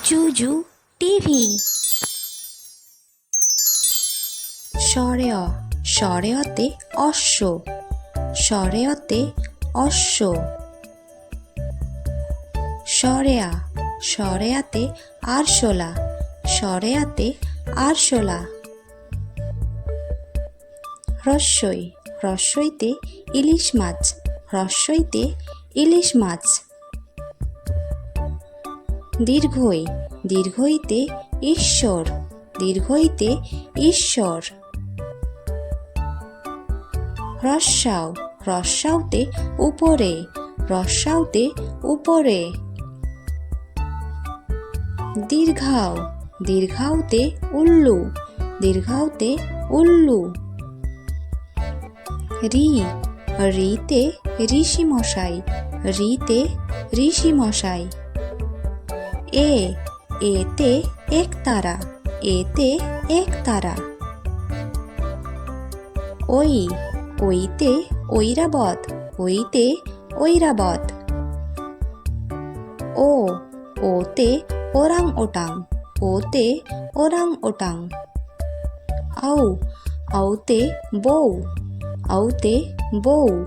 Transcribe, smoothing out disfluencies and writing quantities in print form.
জুজু TV. সরেয়তে অশ্ব, সরেয়তে অশ্ব। সরেয়াতে আরশোলা, সরেয়াতে আরশোলা। রস্যইতে ইলিশ মাছ, রস্যইতে ইলিশ মাছ। দীর্ঘইতে ঈশ্বর, দীর্ঘইতে ঈশ্বর। রস্যাউতে উপরে, রস্যাউতে উপরে। দীর্ঘাউতে উল্লু, দীর্ঘাউতে উল্লু। রিতে ঋষি মশাই, রিতে ঋষি মশাই। এতে একতারা, এতে একতারা। ওইতে ঐরাবত, ওইতে ঐরাবত। ওতে ওরাং ওটাং, ওতে ওরাং ওটাং। আউতে বউ, আউতে বউ।